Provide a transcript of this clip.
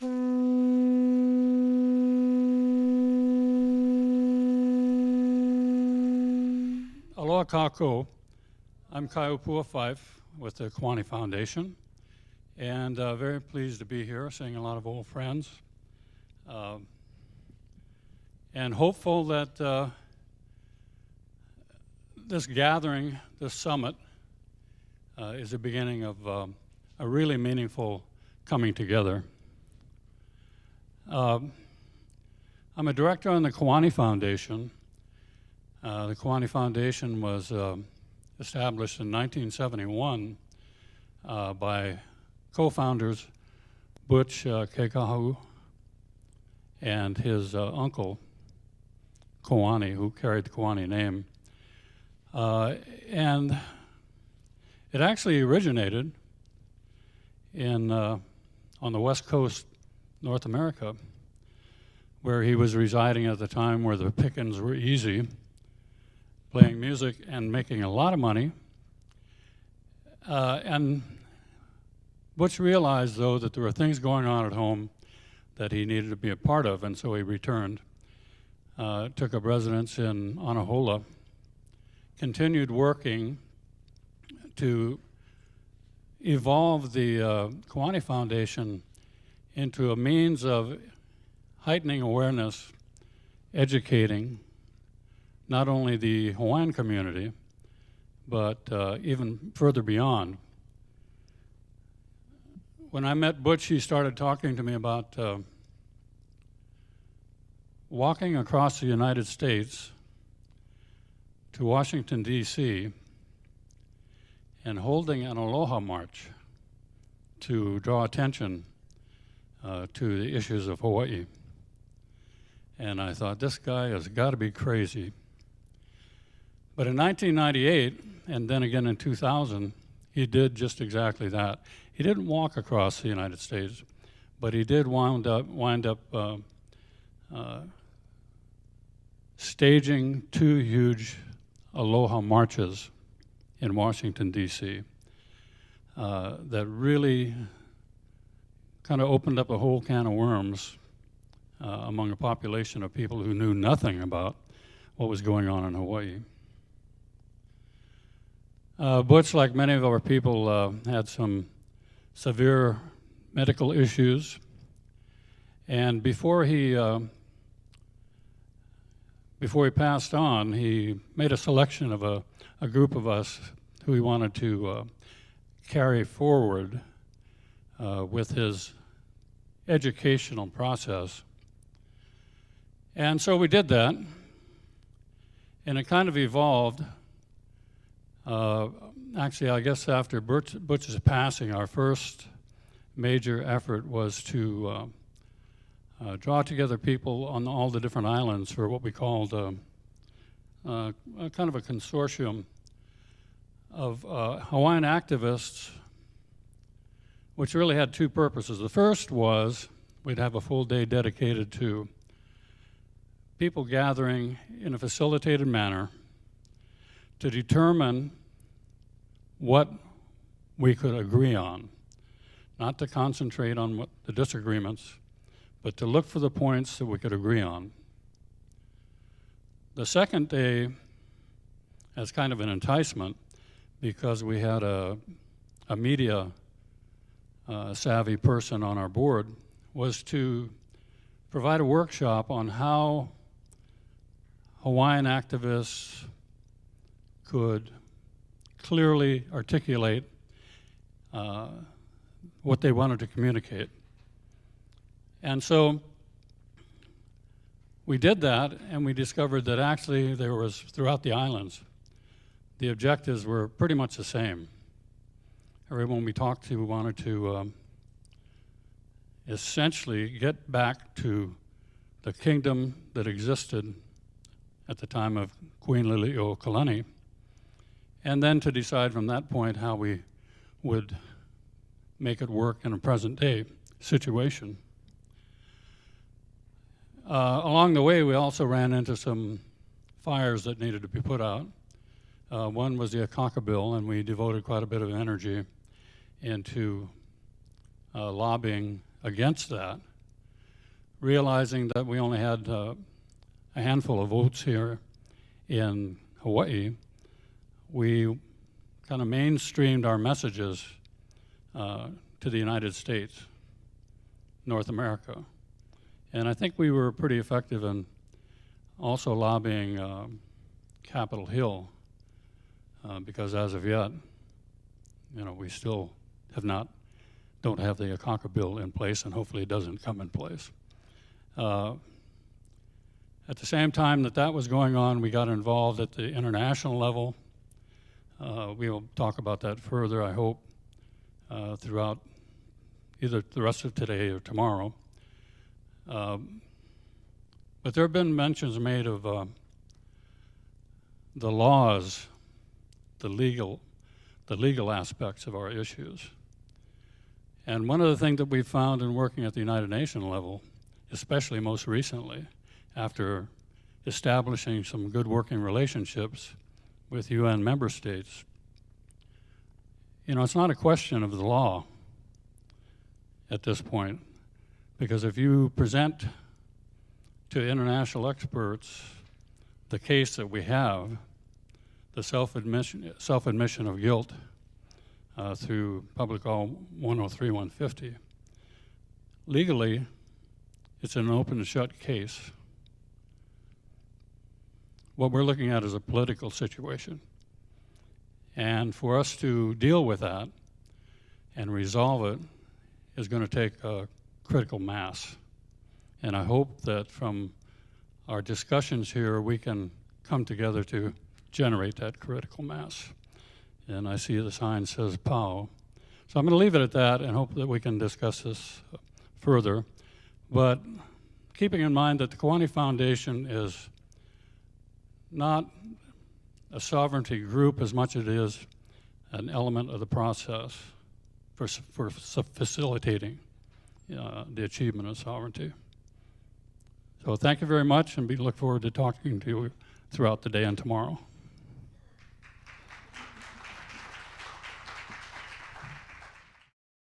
Aloha kākou. I'm Kaʻiōpua Fyfe with the Kiwane Foundation, and very pleased to be here, seeing a lot of old friends, and hopeful that this gathering, this summit, is the beginning of a really meaningful coming together. I'm a director on the Kiwane Foundation. The Kiwane Foundation was established in 1971 by co-founders Butch Keikahu and his uncle, Kiwane, who carried the Kiwane name. And it actually originated in, on the West Coast, North America, where he was residing at the time where the pickings were easy, playing music and making a lot of money. And Butch realized, though, that there were things going on at home that he needed to be a part of, and so he returned, took up residence in Anahola, continued working to evolve the Kiwane Foundation into a means of heightening awareness, educating not only the Hawaiian community, but even further beyond. When I met Butch, he started talking to me about walking across the United States to Washington, D.C., and holding an Aloha March to draw attention to the issues of Hawaii. And I thought, this guy has got to be crazy. But in 1998, and then again in 2000, he did just exactly that. He didn't walk across the United States, but he did wind up staging 2 huge Aloha marches in Washington, D.C. That really kind of opened up a whole can of worms among a population of people who knew nothing about what was going on in Hawaii. Butch, like many of our people, had some severe medical issues, and before he passed on, he made a selection of a group of us who he wanted to carry forward with his educational process. And so we did that, and it kind of evolved. Actually, I guess after Butch's passing, our first major effort was to draw together people on all the different islands for what we called a kind of a consortium of Hawaiian activists, which really had 2 purposes. The first was we'd have a full day dedicated to people gathering in a facilitated manner to determine what we could agree on, not to concentrate on what the disagreements, but to look for the points that we could agree on. The second day, as kind of an enticement, because we had a media savvy person on our board, was to provide a workshop on how Hawaiian activists could clearly articulate what they wanted to communicate. And so we did that, and we discovered that actually there was, throughout the islands, the objectives were pretty much the same. Everyone we talked to wanted to essentially get back to the kingdom that existed at the time of Queen Liliuokalani, and then to decide from that point how we would make it work in a present day situation. Along the way, we also ran into some fires that needed to be put out. One was the Akaka bill, and we devoted quite a bit of energy into lobbying against that, realizing that we only had a handful of votes here in Hawaii, we kind of mainstreamed our messages to the United States, North America. And I think we were pretty effective in also lobbying Capitol Hill, because as of yet, we still don't have the Akanka bill in place, and hopefully it doesn't come in place. At the same time that was going on, we got involved at the international level. We will talk about that further, I hope, throughout either the rest of today or tomorrow. But there have been mentions made of the laws, the legal aspects of our issues. And one of the things that we've found in working at the United Nations level, especially most recently, after establishing some good working relationships with UN member states, it's not a question of the law at this point, because if you present to international experts the case that we have, the self-admission of guilt through Public Law 103-150, legally, it's an open and shut case. What we're looking at is a political situation. And for us to deal with that and resolve it is going to take a critical mass. And I hope that from our discussions here, we can come together to generate that critical mass. And I see the sign says POW. So I'm going to leave it at that and hope that we can discuss this further. But keeping in mind that the Kiwani Foundation is not a sovereignty group as much as it is an element of the process for facilitating the achievement of sovereignty. So thank you very much, and we look forward to talking to you throughout the day and tomorrow.